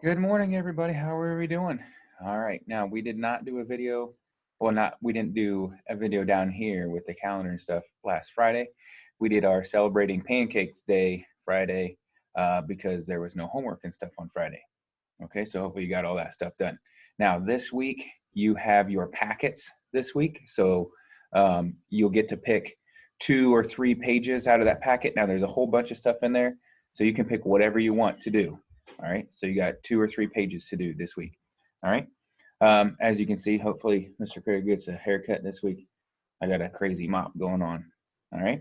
Good morning, everybody. How are we doing? All right. Now, we did not do a video. Well, we didn't do a video down here with the calendar and stuff last Friday. We did our celebrating pancakes day Friday because there was no homework and stuff on Friday. Okay. So hopefully you got all that stuff done. Now, this week, you have your packets this week. So you'll get to pick 2 or 3 pages out of that packet. Now, there's a whole bunch of stuff in there. So you can pick whatever you want to do. All right, so you got 2 or 3 pages to do this week. All right, as you can see, hopefully Mr. Craig gets a haircut this week. I got a crazy mop going on. All right,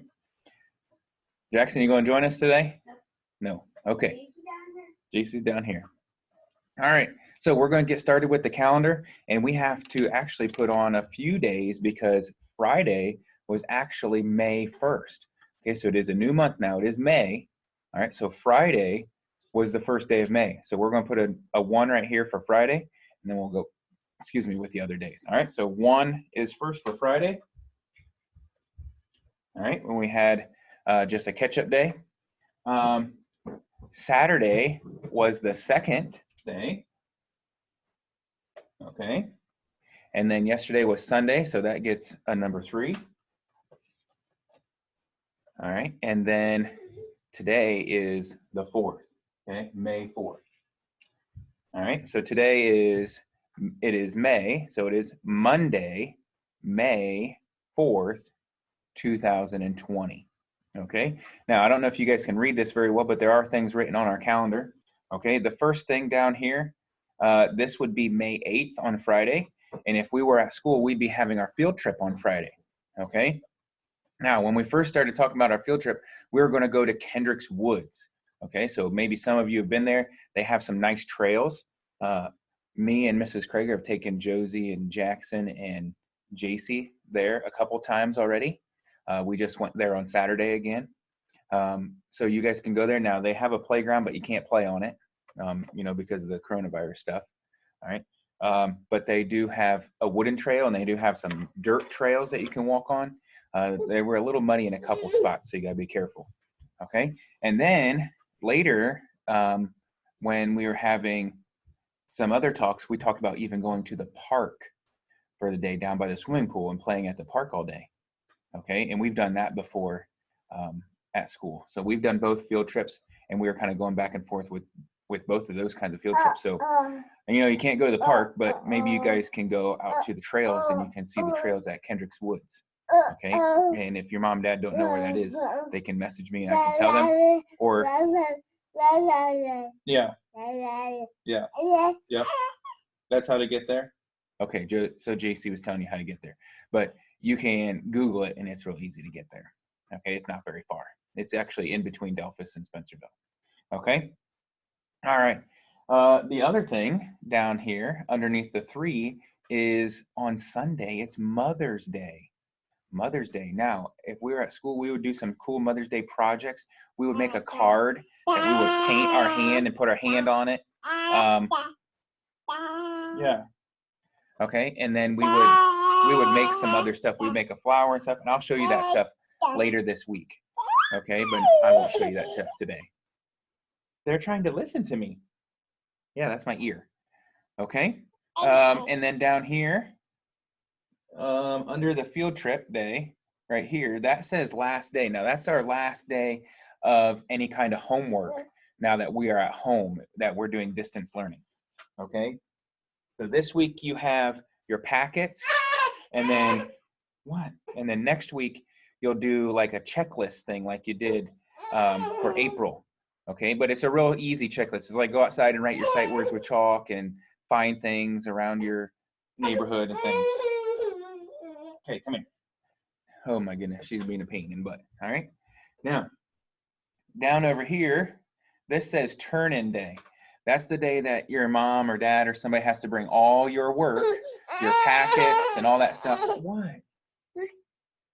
Jackson, you going to join us today? No. Okay. JC's down here. All right, so we're going to get started with the calendar, and we have to actually put on a few days because Friday was actually May 1st. Okay, so it is a new month now. It is May. All right, so Friday was the first day of May. So we're going to put a 1 right here for Friday, and then we'll go, with the other days. All right, so 1 is first for Friday. All right, when we had just a catch-up day. Saturday was the second day. Okay, and then yesterday was Sunday, so that gets a number 3. All right, and then today is the 4th. Okay, May 4th. All right, so today is May, so it is Monday, May 4th, 2020. Okay, now I don't know if you guys can read this very well, but there are things written on our calendar. Okay, the first thing down here, this would be May 8th on Friday, and if we were at school, we'd be having our field trip on Friday. Okay, now when we first started talking about our field trip, we were going to go to Kendrick's Woods. Okay, so maybe some of you have been there. They have some nice trails. Me and Mrs. Krager have taken Josie and Jackson and JC there a couple times already. We just went there on Saturday again. So you guys can go there now. They have a playground, but you can't play on it, because of the coronavirus stuff. All right. But they do have a wooden trail, and they do have some dirt trails that you can walk on. They were a little muddy in a couple spots, so you got to be careful. Okay. And then later, when we were having some other talks, we talked about even going to the park for the day down by the swimming pool and playing at the park all day. Okay. And we've done that before at school. So we've done both field trips, and we were kind of going back and forth with both of those kinds of field trips. So, you can't go to the park, but maybe you guys can go out to the trails and you can see the trails at Kendrick's Woods. Okay, and if your mom and dad don't know where that is, they can message me and I can tell them. Or yeah, that's how to get there. Okay, so JC was telling you how to get there, but you can Google it, and it's real easy to get there. Okay, it's not very far. It's actually in between Delphus and Spencerville. Okay, all right. The other thing down here underneath the 3 is on Sunday. It's Mother's Day. Mother's Day. Now, if we were at school, we would do some cool Mother's Day projects. We would make a card that we would paint our hand and put our hand on it. Yeah. Okay, and then we would make some other stuff. We'd make a flower and stuff, and I'll show you that stuff later this week. Okay, but I won't show you that stuff today. They're trying to listen to me. Yeah, that's my ear. Okay, and then down here, under the field trip day, right here, that says last day. Now, that's our last day of any kind of homework now that we are at home, that we're doing distance learning. Okay, so this week you have your packets, and then what? And then next week you'll do like a checklist thing like you did for April. Okay, but it's a real easy checklist. It's like go outside and write your sight words with chalk and find things around your neighborhood and things. Okay, come here. Oh my goodness, she's being a pain in the butt. All right, now down over here, this says turn-in day. That's the day that your mom or dad or somebody has to bring all your work, your packets and all that stuff. What?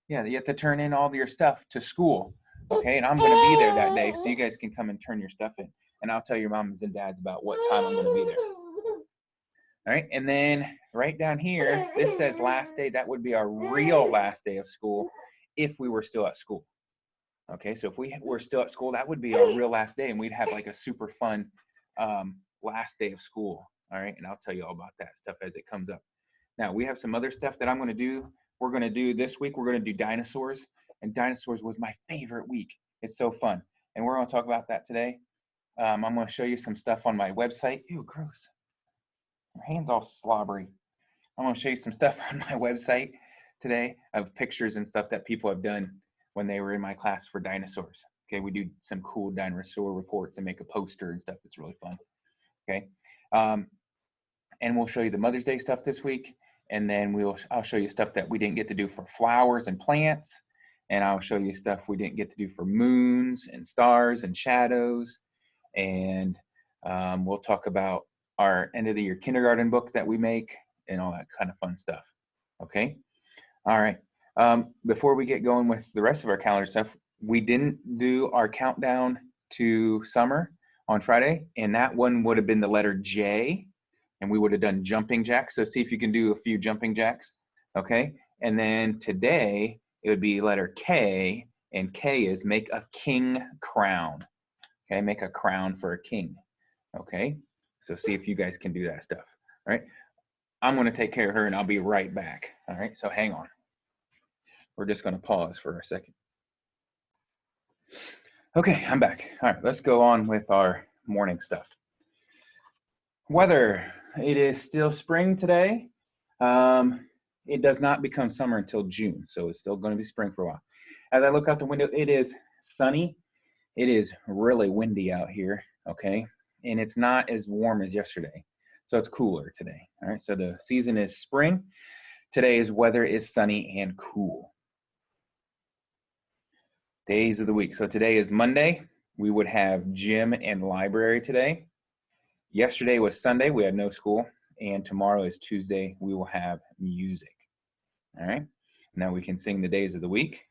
Yeah, you have to turn in all your stuff to school. Okay, and I'm going to be there that day, so you guys can come and turn your stuff in. And I'll tell your moms and dads about what time I'm going to be there. All right, and then right down here, this says last day. That would be our real last day of school if we were still at school. Okay, so if we were still at school, that would be our real last day, and we'd have like a super fun last day of school. All right, and I'll tell you all about that stuff as it comes up. Now we have some other stuff that I'm going to do. We're going to do this week. We're going to do dinosaurs, and dinosaurs was my favorite week. It's so fun, and we're going to talk about that today. I'm going to show you some stuff on my website. Ew, gross. My hand's all slobbery. I'm going to show you some stuff on my website today of pictures and stuff that people have done when they were in my class for dinosaurs. Okay, we do some cool dinosaur reports and make a poster and stuff. It's really fun. Okay, and we'll show you the Mother's Day stuff this week, and then I'll show you stuff that we didn't get to do for flowers and plants, and I'll show you stuff we didn't get to do for moons and stars and shadows, and we'll talk about our end of the year kindergarten book that we make and all that kind of fun stuff. Okay, all right. Before we get going with the rest of our calendar stuff, we didn't do our countdown to summer on Friday, and that one would have been the letter J, and we would have done jumping jacks. So see if you can do a few jumping jacks, okay? And then today it would be letter K, and K is make a king crown, okay? Make a crown for a king, okay? So see if you guys can do that stuff, all right? I'm gonna take care of her and I'll be right back, all right? So hang on. We're just gonna pause for a second. Okay, I'm back. All right, let's go on with our morning stuff. Weather, it is still spring today. It does not become summer until June, so it's still gonna be spring for a while. As I look out the window, it is sunny. It is really windy out here, okay? And it's not as warm as yesterday, so it's cooler today, all right? So the season is spring. Today's weather is sunny and cool. Days of the week. So today is Monday. We would have gym and library today. Yesterday was Sunday. We had no school. And tomorrow is Tuesday. We will have music. All right. Now we can sing the days of the week.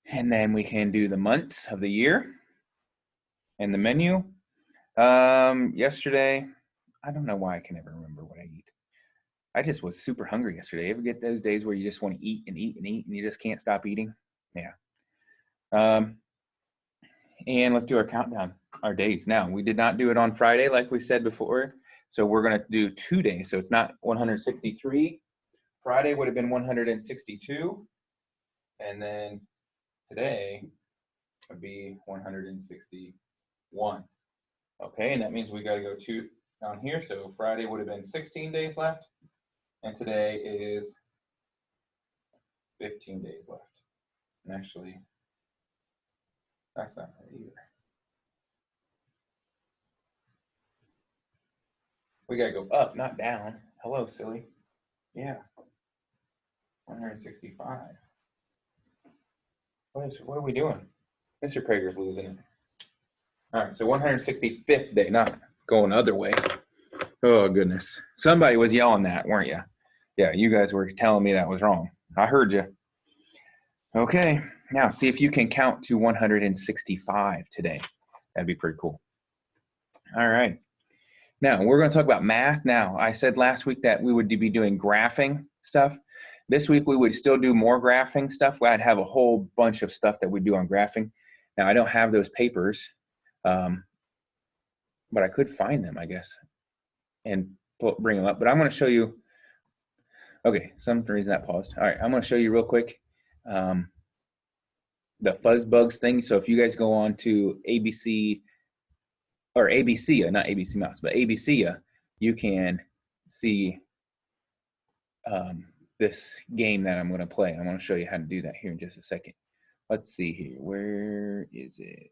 And then we can do the months of the year and the menu. Yesterday, I don't know why I can never remember what I eat. I just was super hungry yesterday. You ever get those days where you just want to eat and eat and eat and you just can't stop eating? Yeah. And let's do our countdown, our days. Now, we did not do it on Friday like we said before, so we're going to do 2 days. So it's not 163. Friday would have been 162, and then today would be 161. Okay, and that means we got to go down here. So Friday would have been 16 days left, and today is 15 days left. And actually, that's not right either. We gotta go up, not down. Hello, silly. Yeah. 165. What are we doing? Mr. Krager's losing it. All right, so 165th day, not going the other way. Oh, goodness. Somebody was yelling that, weren't you? Yeah, you guys were telling me that was wrong. I heard you. Okay, now see if you can count to 165 today. That'd be pretty cool. All right. Now, we're going to talk about math. Now, I said last week that we would be doing graphing stuff. This week, we would still do more graphing stuff. I'd have a whole bunch of stuff that we do on graphing. Now, I don't have those papers, but I could find them, I guess, and bring them up. But I'm going to show you. Okay, some reason that paused. All right, I'm going to show you real quick the fuzz bugs thing. So if you guys go on to ABC, or ABC, not ABC Mouse, but ABC, you can see this game that I'm going to play. I'm going to show you how to do that here in just a second. Let's see here. Where is it?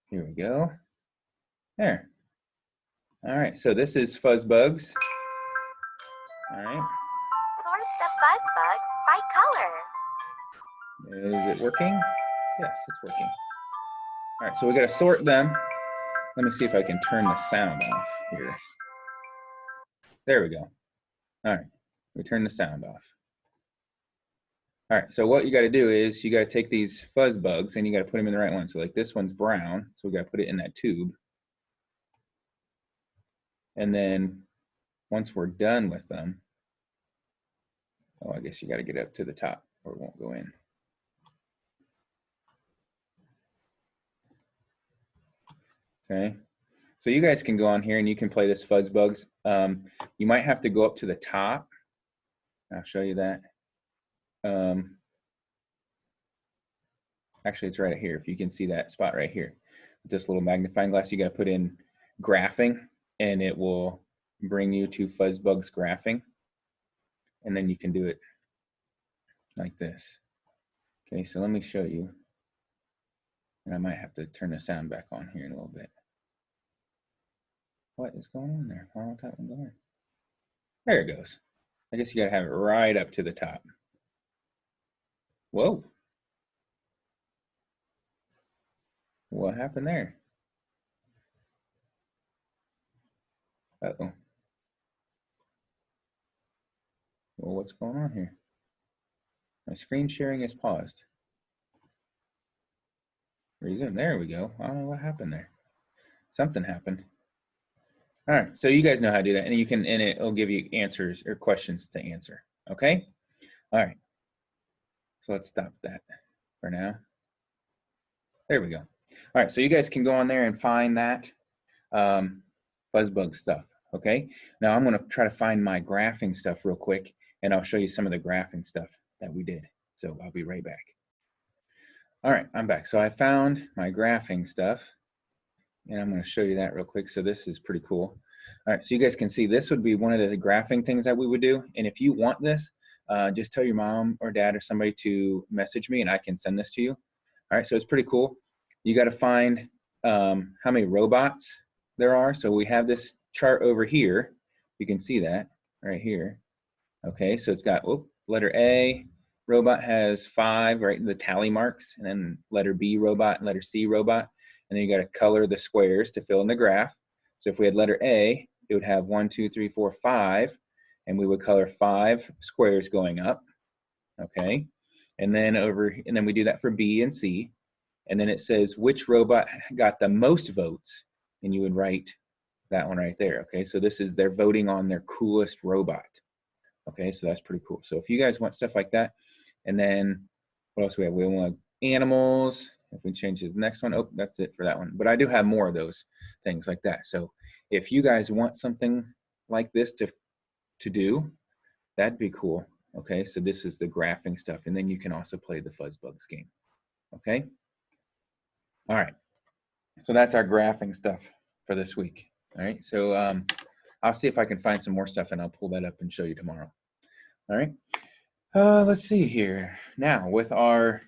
Here we go. There. All right. So this is fuzz bugs. All right. Sort the fuzz bugs by color. Is it working? Yes, it's working. All right. So we got to sort them. Let me see if I can turn the sound off here. There we go. All right. We turn the sound off. All right, so what you got to do is you got to take these fuzz bugs and you got to put them in the right one. So like this one's brown, so we got to put it in that tube. And then once we're done with them, oh, I guess you got to get up to the top or it won't go in. Okay, So you guys can go on here and you can play this fuzz bugs. You might have to go up to the top. I'll show you that. Actually, it's right here. If you can see that spot right here, with this little magnifying glass, you got to put in graphing, and it will bring you to Fuzzbugs graphing, and then you can do it like this. Okay, so let me show you, and I might have to turn the sound back on here in a little bit. What is going on there? Why won't that one go in? There it goes. I guess you got to have it right up to the top. Whoa. What happened there? Uh-oh. Well, what's going on here? My screen sharing is paused. Resume. There we go. I don't know what happened there. Something happened. All right, so you guys know how to do that, and you can, and it'll give you answers or questions to answer. Okay. All right. So let's stop that for now. There we go. All right, so you guys can go on there and find that Fuzzbug stuff. Okay. Now I'm going to try to find my graphing stuff real quick, and I'll show you some of the graphing stuff that we did. So I'll be right back. All right, I'm back. So I found my graphing stuff, and I'm going to show you that real quick. So this is pretty cool. All right, so you guys can see this would be one of the graphing things that we would do. And if you want this, just tell your mom or dad or somebody to message me, and I can send this to you. All right, so it's pretty cool. You got to find how many robots there are. So we have this chart over here. You can see that right here. Okay, so it's got letter A. Robot has 5, right, the tally marks, and then letter B robot and letter C robot, and then you got to color the squares to fill in the graph. So if we had letter A, it would have 1, 2, 3, 4, 5, and we would color 5 squares going up. Okay, and then we do that for B and C, and then it says which robot got the most votes, and you would write that one right there. Okay, so this is they're voting on their coolest robot. Okay, so that's pretty cool. So if you guys want stuff like that, and then what else we have? We want animals. If we change to the next one, oh, that's it for that one. But I do have more of those things like that. So if you guys want something like this to do, that'd be cool. Okay, so this is the graphing stuff, and then you can also play the Fuzzbugs game. Okay. All right. So that's our graphing stuff for this week. All right. So I'll see if I can find some more stuff, and I'll pull that up and show you tomorrow. All right. Let's see here. Now with our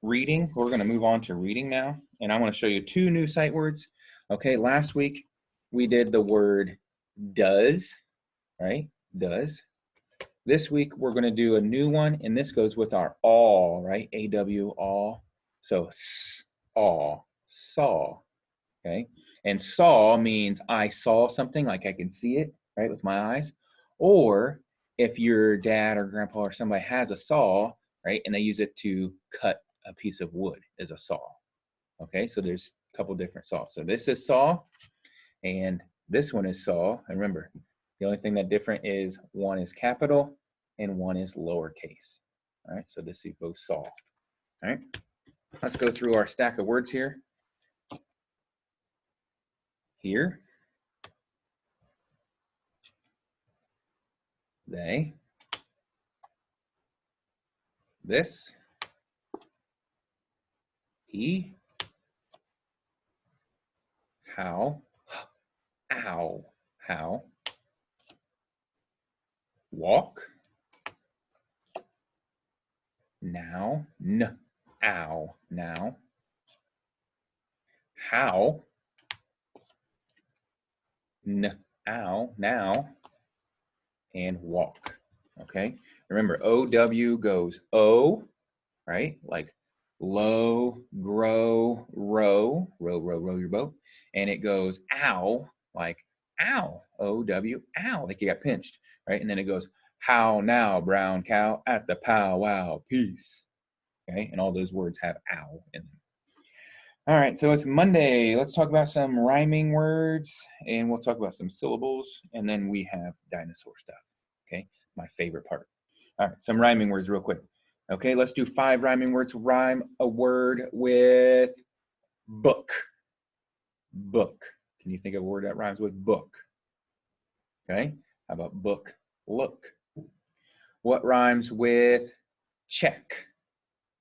reading, we're going to move on to reading now, and I want to show you 2 new sight words. Okay, last week we did the word does, right? Does. This week we're going to do a new one, and this goes with our all, right? AW, all. So all, saw. Okay, and saw means I saw something, like I can see it, right, with my eyes. Or if your dad or grandpa or somebody has a saw, right, and they use it to cut a piece of wood as a saw. Okay, so there's a couple different saws. So this is saw, and this one is saw. And remember, the only thing that different is one is capital and one is lowercase. All right, so this is both saw. All right, let's go through our stack of words here. Here, they, this, he, how, ow, how, walk, now, ow, now, how, ow, now, and walk. Okay, remember OW goes O, right? Like low, grow, row your boat. And it goes ow, like ow, OW, ow, like you got pinched, right? And then it goes how now, brown cow, at the powwow, peace. Okay, and all those words have ow in them. All right, so it's Monday. Let's talk about some rhyming words, and we'll talk about some syllables, and then we have dinosaur stuff. Okay, my favorite part. All right, some rhyming words real quick. Okay, let's do 5 rhyming words. Rhyme a word with book. book. Can you think of a word that rhymes with book? Okay, how about book, look? What rhymes with check?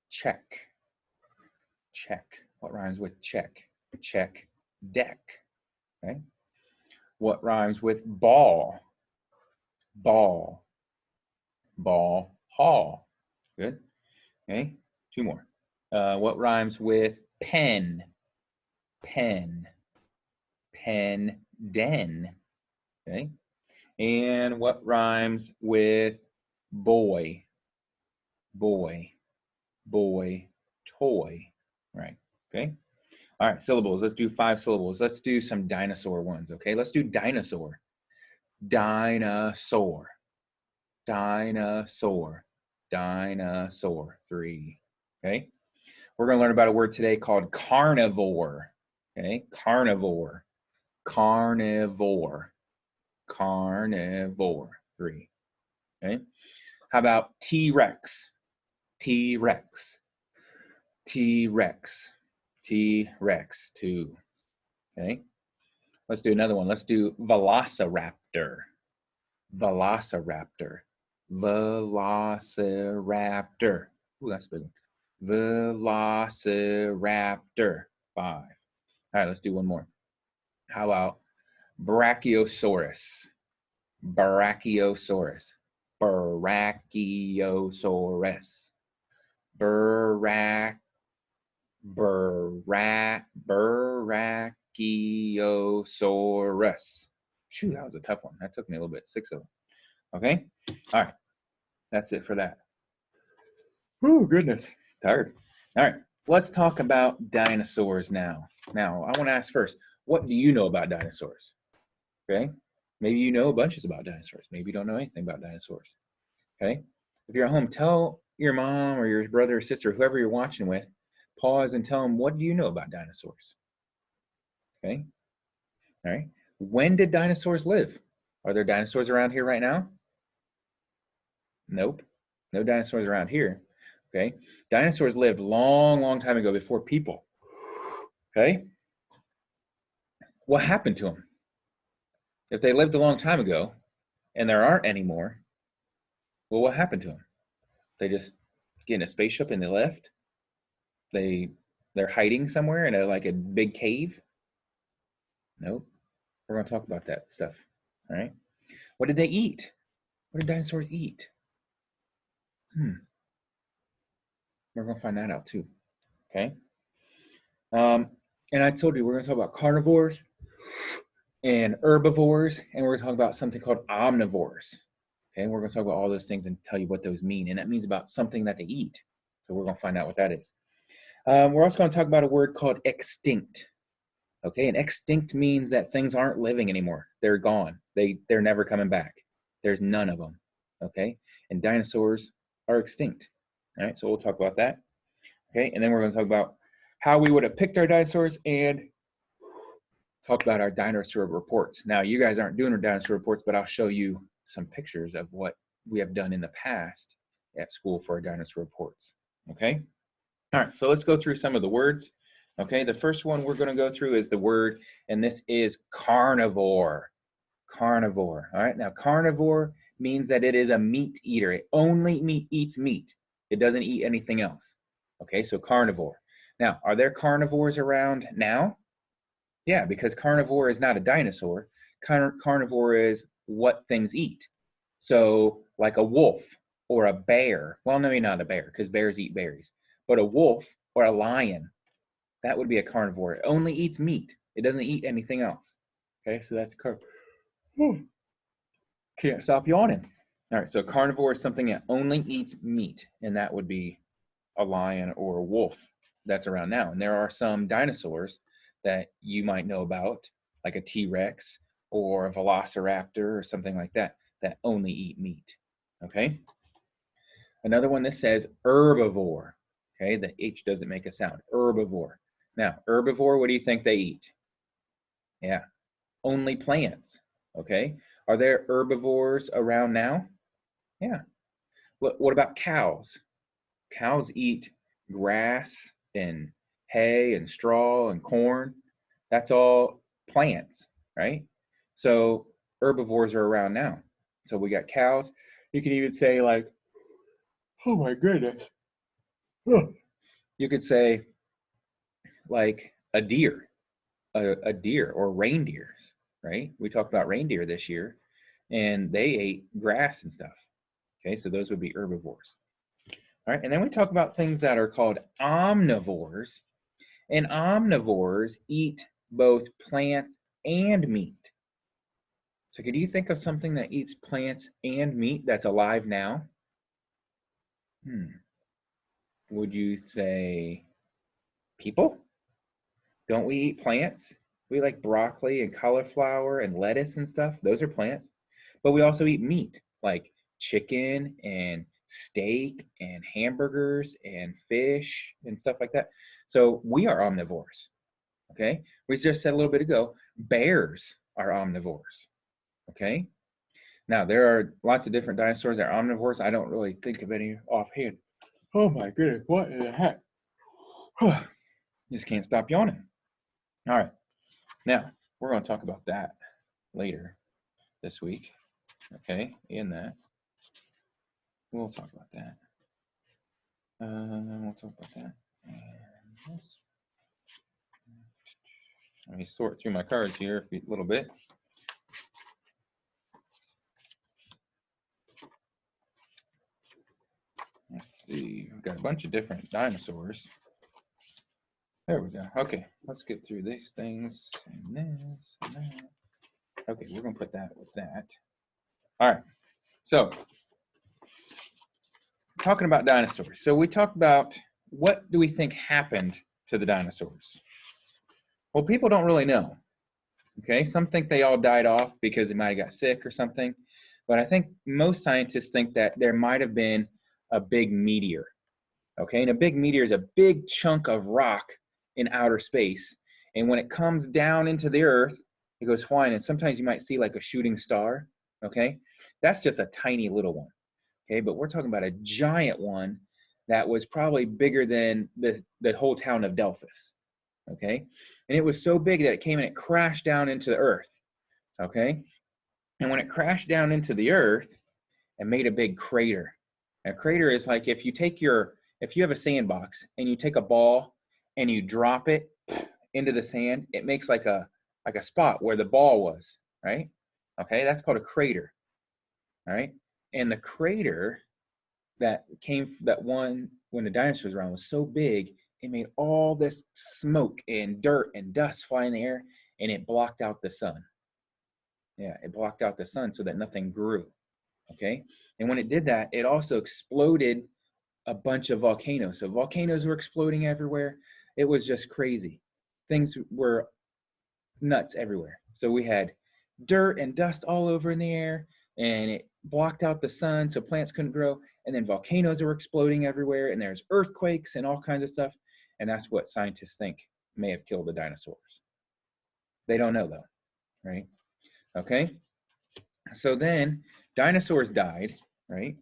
Check, check. What rhymes with check? Check, deck. Okay. What rhymes with ball? Ball, ball, hall. Good. Okay, two more. What rhymes with pen? Pen, pen, den. Okay. And what rhymes with boy? Boy, boy, toy. Right. Okay. All right, syllables. Let's do 5 syllables. Let's do some dinosaur ones. Okay. Let's do dinosaur. Dinosaur. Dinosaur. Dinosaur. 3. Okay. We're going to learn about a word today called carnivore. Okay. Carnivore. Carnivore. Carnivore. 3. Okay. How about T-Rex? T-Rex. T-Rex. T-Rex. 2. Okay. Let's do another one. Let's do velociraptor. Velociraptor. Velociraptor. Ooh, that's a big one. Velociraptor. 5. All right, let's do one more. How about Brachiosaurus? Brachiosaurus. Brachiosaurus. Brachiosaurus. Shoot, that was a tough one. That took me a little bit. 6 of them. Okay? All right. That's it for that. Oh, goodness. Tired. All right. Let's talk about dinosaurs now. Now, I want to ask first, what do you know about dinosaurs? Okay? Maybe you know bunches about dinosaurs. Maybe you don't know anything about dinosaurs. Okay? If you're at home, tell your mom or your brother or sister, whoever you're watching with, pause and tell them, what do you know about dinosaurs? Okay? All right. When did dinosaurs live? Are there dinosaurs around here right now? Nope. No dinosaurs around here. Okay? Dinosaurs lived long, long time ago before people. Okay? What happened to them? If they lived a long time ago and there aren't any more, well, what happened to them? They just get in a spaceship and they left? They're hiding somewhere in a big cave? Nope. We're going to talk about that stuff. All right. What did they eat? What did dinosaurs eat? We're going to find that out too. Okay. And I told you we're going to talk about carnivores and herbivores, and we're going to talk about something called omnivores. Okay. We're going to talk about all those things and tell you what those mean. And that means about something that they eat. So we're going to find out what that is. We're also going to talk about a word called extinct. Okay, and extinct means that things aren't living anymore. They're gone. They're never coming back. There's none of them. Okay, and dinosaurs are extinct. All right, so we'll talk about that. Okay, and then we're going to talk about how we would have picked our dinosaurs and talk about our dinosaur reports. Now, you guys aren't doing our dinosaur reports, but I'll show you some pictures of what we have done in the past at school for our dinosaur reports. Okay, all right, so let's go through some of the words. Okay, the first one we're going to go through is the word, and this is carnivore. Carnivore. All right, now carnivore means that it is a meat eater. It only eats meat. It doesn't eat anything else. Okay, so carnivore. Now, are there carnivores around now? Yeah, because carnivore is not a dinosaur. Carnivore is what things eat. So, like a wolf or a bear. Well, maybe not a bear, because bears eat berries. But a wolf or a lion, that would be a carnivore. It only eats meat. It doesn't eat anything else. Okay, so that's can't stop yawning. All right, so carnivore is something that only eats meat, and that would be a lion or a wolf that's around now. And there are some dinosaurs that you might know about, like a T-Rex or a velociraptor or something like that, that only eat meat. Okay. Another one that says herbivore. Okay, the H doesn't make a sound. Herbivore. Now, herbivore, what do you think they eat? Yeah, only plants. Okay. Are there herbivores around now? Yeah. What about cows? Cows eat grass and hay and straw and corn. That's all plants, right? So herbivores are around now. So we got cows. You could even say like, oh my goodness. You could say like a deer, a deer or reindeers, right? We talked about reindeer this year and they ate grass and stuff. Okay, so those would be herbivores. All right, and then we talk about things that are called omnivores, and omnivores eat both plants and meat. So could you think of something that eats plants and meat that's alive now? Would you say people? Don't we eat plants? We like broccoli and cauliflower and lettuce and stuff. Those are plants. But we also eat meat, like chicken and steak and hamburgers and fish and stuff like that. So we are omnivores. Okay. We just said a little bit ago, bears are omnivores. Okay. Now, there are lots of different dinosaurs that are omnivores. I don't really think of any offhand. Oh my goodness, what in the heck? Just can't stop yawning. All right. Now, we're going to talk about that later this week. Okay. In that, we'll talk about that. We'll talk about that. And this. Let me sort through my cards here a little bit. Let's see. We've got a bunch of different dinosaurs. There we go. Okay, let's get through these things and this and that. Okay, we're going to put that with that. All right. So, talking about dinosaurs. So, we talked about what do we think happened to the dinosaurs? Well, people don't really know. Okay, some think they all died off because they might have got sick or something. But I think most scientists think that there might have been a big meteor. Okay, and a big meteor is a big chunk of rock in outer space. And when it comes down into the earth, it goes flying. And sometimes you might see like a shooting star. Okay, that's just a tiny little one. Okay, but we're talking about a giant one that was probably bigger than the whole town of Delphus. Okay, and it was so big that it came and it crashed down into the earth. Okay, and when it crashed down into the earth, it made a big crater. A crater is like if you have a sandbox and you take a ball and you drop it into the sand, it makes like a spot where the ball was, right? Okay, that's called a crater. All right, and the crater that one when the dinosaurs were around was so big, it made all this smoke and dirt and dust fly in the air, and it blocked out the sun. Yeah, it blocked out the sun so that nothing grew. Okay, and when it did that, it also exploded a bunch of volcanoes. So volcanoes were exploding everywhere. It was just crazy. Things were nuts everywhere. So we had dirt and dust all over in the air, and it blocked out the sun so plants couldn't grow. And then volcanoes were exploding everywhere, and there's earthquakes and all kinds of stuff. And that's what scientists think may have killed the dinosaurs. They don't know though, right? Okay. So then dinosaurs died, right?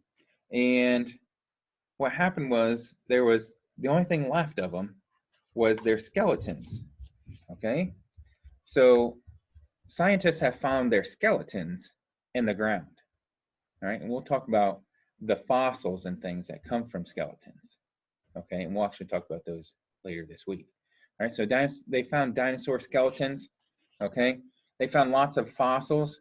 And what happened was the only thing left of them was their skeletons. Okay. So scientists have found their skeletons in the ground. All right. And we'll talk about the fossils and things that come from skeletons. Okay. And we'll actually talk about those later this week. All right. So they found dinosaur skeletons. Okay. They found lots of fossils.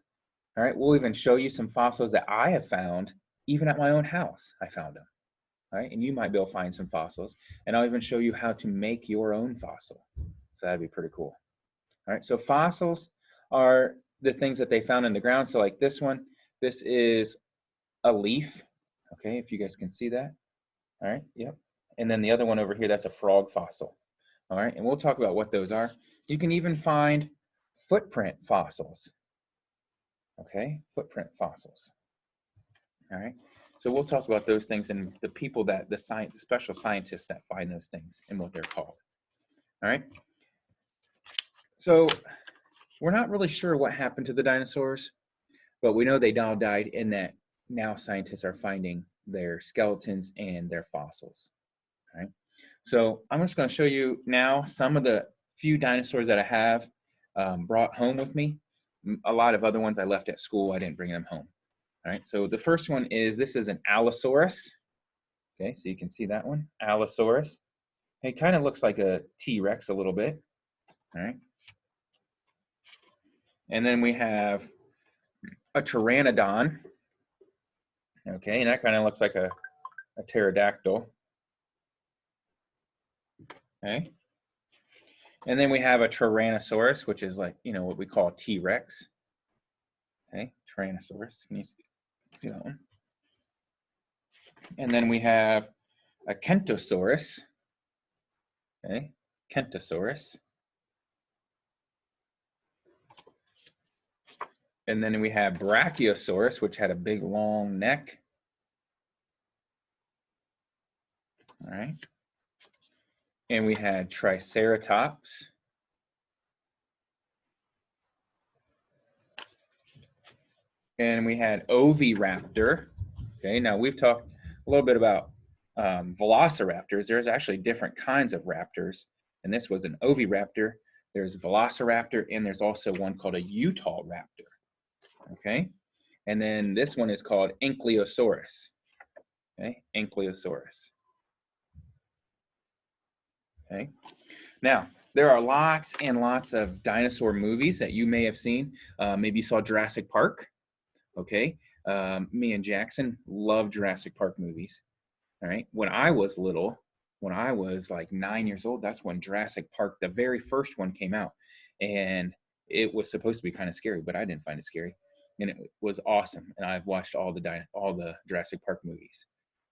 All right. We'll even show you some fossils that I have found, even at my own house. I found them. All right. And you might be able to find some fossils. And I'll even show you how to make your own fossil. So that'd be pretty cool. All right. So fossils are the things that they found in the ground. So like this one, this is a leaf. Okay. If you guys can see that. All right. Yep. And then the other one over here, that's a frog fossil. All right. And we'll talk about what those are. You can even find footprint fossils. Okay. Footprint fossils. All right. So we'll talk about those things and the people that the special scientists that find those things and what they're called. All right. So we're not really sure what happened to the dinosaurs, but we know they all died and that now scientists are finding their skeletons and their fossils. All right. So I'm just going to show you now some of the few dinosaurs that I have brought home with me. A lot of other ones I left at school. I didn't bring them home. All right, so the first one is, this is an Allosaurus. Okay, so you can see that one, Allosaurus. It kind of looks like a T-Rex a little bit. All right. And then we have a Pteranodon. Okay, and that kind of looks like a pterodactyl. Okay. And then we have a Tyrannosaurus, which is like, what we call T-Rex. Okay, Tyrannosaurus. Can you see that one? And then we have a Kentosaurus. Okay, Kentosaurus. And then we have Brachiosaurus, which had a big long neck. All right. And we had Triceratops. And we had Oviraptor. Okay, now we've talked a little bit about velociraptors. There's actually different kinds of raptors, and this was an Oviraptor. There's Velociraptor, and there's also one called a Utah raptor. Okay, and then this one is called Ankylosaurus. Okay, Ankylosaurus. Okay, now there are lots and lots of dinosaur movies that you may have seen. Maybe you saw Jurassic Park. Okay, me and Jackson love Jurassic Park movies. All right, when I was little, when I was like 9 years old, that's when Jurassic Park, the very first one, came out, and it was supposed to be kind of scary, but I didn't find it scary, and it was awesome. And I've watched all the Jurassic Park movies.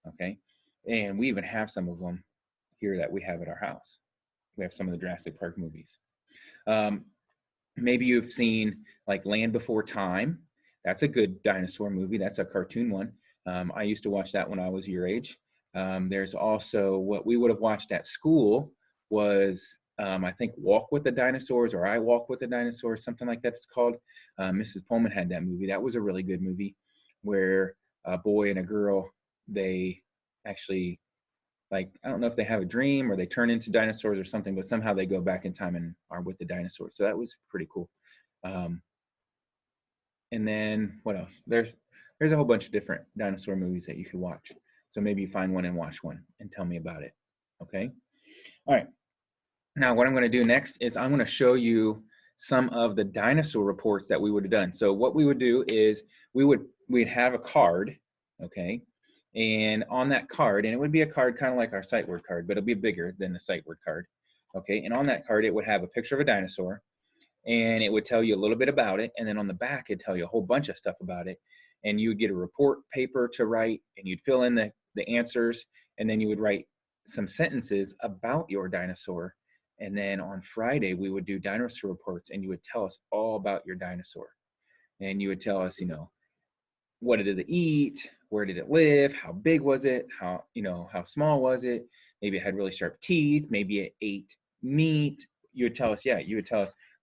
Okay, and we even have some of them here that we have at our house. We have some of the Jurassic Park movies. Maybe you've seen like Land Before Time. That's a good dinosaur movie. That's a cartoon one. I used to watch that when I was your age. There's also what we would have watched at school was, I think, Walk with the Dinosaurs, or I Walk with the Dinosaurs, something like that it's called. Mrs. Pullman had that movie. That was a really good movie where a boy and a girl, they actually, like, I don't know if they have a dream or they turn into dinosaurs or something, but somehow they go back in time and are with the dinosaurs. So that was pretty cool. And then what else? There's a whole bunch of different dinosaur movies that you could watch. So maybe you find one and watch one and tell me about it. Okay. All right. Now what I'm going to do next is I'm going to show you some of the dinosaur reports that we would have done. So what we would do is we'd have a card, okay, and on that card, and it would be a card kind of like our sight word card, but it'll be bigger than the sight word card, okay. And on that card, it would have a picture of a dinosaur, and it would tell you a little bit about it, and then on the back it'd tell you a whole bunch of stuff about it, and you would get a report paper to write, and you'd fill in the answers, and then you would write some sentences about your dinosaur. And then on Friday we would do dinosaur reports, and you would tell us all about your dinosaur, and you would tell us, what does it eat, where did it live, how big was it, how small was it, maybe it had really sharp teeth, maybe it ate meat. You would tell us,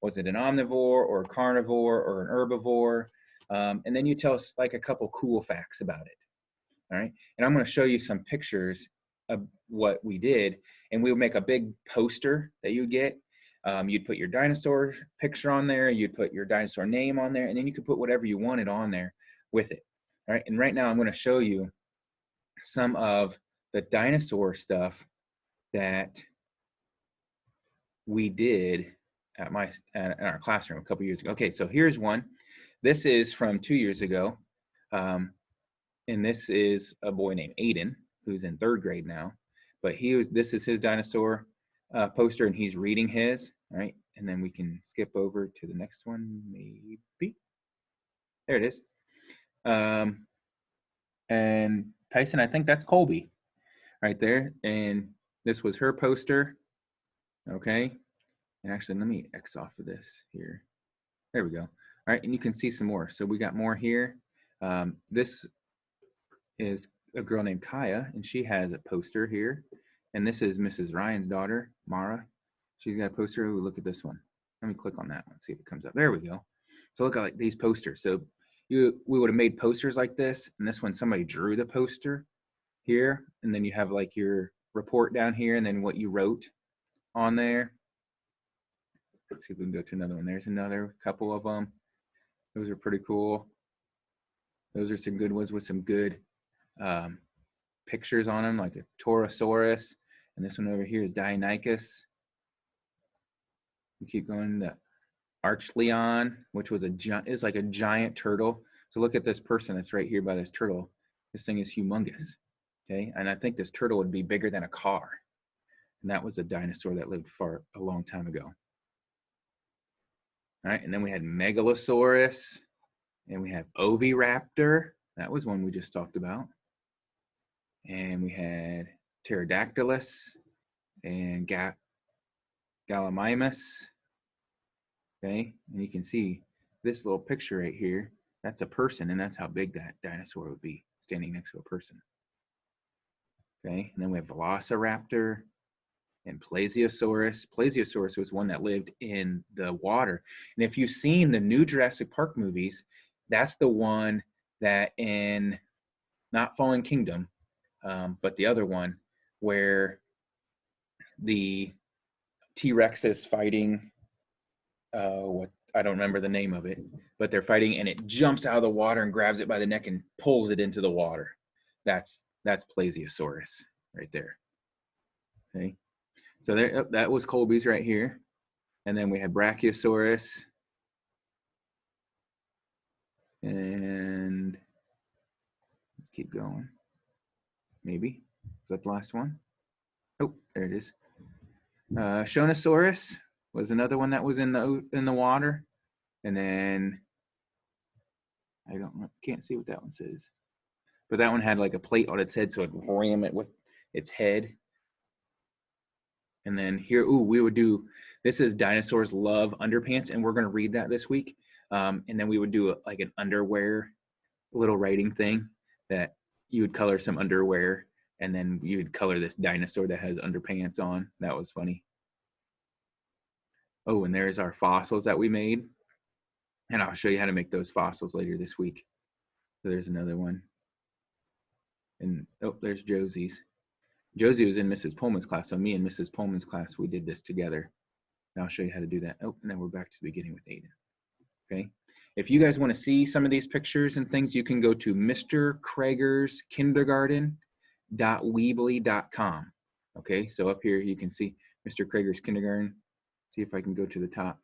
was it an omnivore or a carnivore or an herbivore? And then you tell us like a couple cool facts about it. All right. And I'm going to show you some pictures of what we did. And we'll make a big poster that you get. You'd put your dinosaur picture on there. You'd put your dinosaur name on there. And then you could put whatever you wanted on there with it. All right. And right now I'm going to show you some of the dinosaur stuff that we did at our classroom a couple years ago. Okay, so here's one. This is from 2 years ago, and this is a boy named Aiden who's in 3rd grade now. But this is his dinosaur poster, and he's reading his. All right, and then we can skip over to the next one, maybe. There it is. And Tyson, I think that's Colby right there, and this was her poster. Okay. And actually, let me X off of this here. There we go. All right, and you can see some more. So we got more here. This is a girl named Kaya, and she has a poster here. And this is Mrs. Ryan's daughter, Mara. She's got a poster. Ooh, look at this one. Let me click on that one, see if it comes up. There we go. So look at like these posters. So we would have made posters like this, and this one somebody drew the poster here, and then you have like your report down here, and then what you wrote on there. Let's see if we can go to another one. There's another couple of them. Those are pretty cool. Those are some good ones with some good pictures on them, like a Torosaurus. And this one over here is Deinonychus. We keep going. The Archleon, which was is like a giant turtle. So look at this person that's right here by this turtle. This thing is humongous. Okay, and I think this turtle would be bigger than a car. And that was a dinosaur that lived for a long time ago. All right, and then we had Megalosaurus, and we have Oviraptor. That was one we just talked about. And we had Pterodactylus and Gallimimus. Okay, and you can see this little picture right here. That's a person, and that's how big that dinosaur would be standing next to a person. Okay, and then we have Velociraptor and Plesiosaurus. Plesiosaurus was one that lived in the water. And if you've seen the new Jurassic Park movies, that's the one that in, not Fallen Kingdom, but the other one, where the T-Rex is fighting, what, I don't remember the name of it, but they're fighting and it jumps out of the water and grabs it by the neck and pulls it into the water. That's Plesiosaurus right there. Okay, so there, that was Colby's right here. And then we had Brachiosaurus. And let's keep going. Maybe. Is that the last one? Oh, there it is. Shonosaurus was another one that was in the water. And then can't see what that one says. But that one had like a plate on its head, so it'd ram it with its head. And then here, we would do, this is Dinosaurs Love Underpants, and we're going to read that this week. And then we would do like an underwear little writing thing that you would color some underwear, and then you would color this dinosaur that has underpants on. That was funny. Oh, and there's our fossils that we made. And I'll show you how to make those fossils later this week. So there's another one. And oh, there's Josie's. Josie was in Mrs. Pullman's class, so me and Mrs. Pullman's class, we did this together. And I'll show you how to do that. Oh, and then we're back to the beginning with Aiden. Okay. If you guys want to see some of these pictures and things, you can go to Mr. Krager's kindergarten.weebly.com. Okay, so up here you can see Mr. Krager's kindergarten. See if I can go to the top.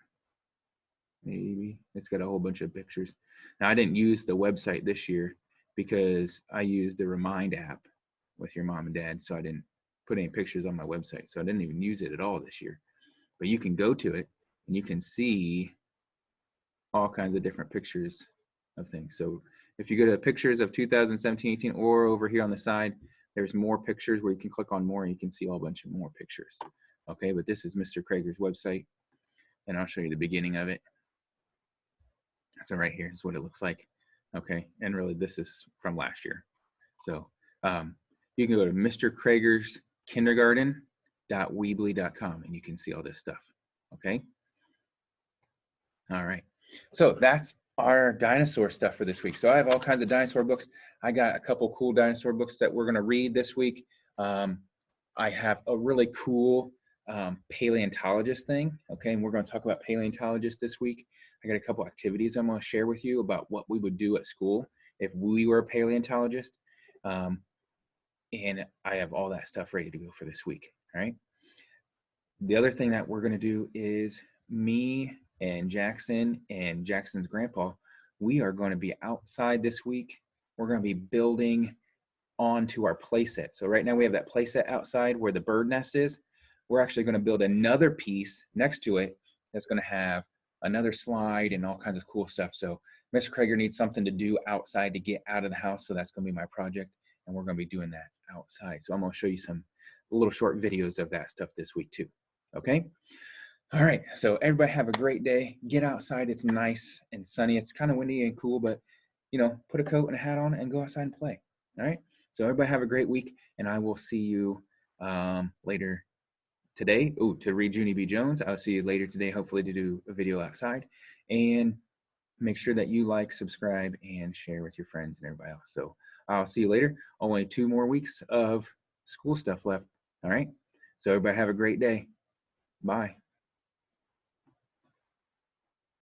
Maybe it's got a whole bunch of pictures. Now I didn't use the website this year because I used the Remind app with your mom and dad, so I didn't put any pictures on my website. So I didn't even use it at all this year. But you can go to it and you can see all kinds of different pictures of things. So if you go to pictures of 2017-18, or over here on the side, there's more pictures where you can click on more and you can see a whole bunch of more pictures. Okay, but this is Mr. Krager's website, and I'll show you the beginning of it. So right here is what it looks like. Okay, and really this is from last year. So you can go to Mr. Krager's kindergarten.weebly.com and you can see all this stuff. Okay. All right. So that's our dinosaur stuff for this week. So I have all kinds of dinosaur books. I got a couple cool dinosaur books that we're going to read this week. I have a really cool paleontologist thing. Okay, and we're going to talk about paleontologists this week. I got a couple activities I'm going to share with you about what we would do at school if we were a paleontologist. And I have all that stuff ready to go for this week. All right. The other thing that we're going to do is me and Jackson's grandpa, we are going to be outside this week. We're going to be building onto our playset. So right now we have that playset outside where the bird nest is. We're actually going to build another piece next to it that's going to have another slide and all kinds of cool stuff. So Mr. Krager needs something to do outside to get out of the house. So that's going to be my project. And we're going to be doing that outside. So I'm going to show you some little short videos of that stuff this week too. Okay. All right. So everybody have a great day. Get outside. It's nice and sunny. It's kind of windy and cool, but you know, put a coat and a hat on and go outside and play. All right. So everybody have a great week, and I will see you later today. To read Junie B. Jones. I'll see you later today, hopefully to do a video outside. And make sure that you like, subscribe, and share with your friends and everybody else. So I'll see you later. Only 2 more weeks of school stuff left. All right. So everybody have a great day. Bye.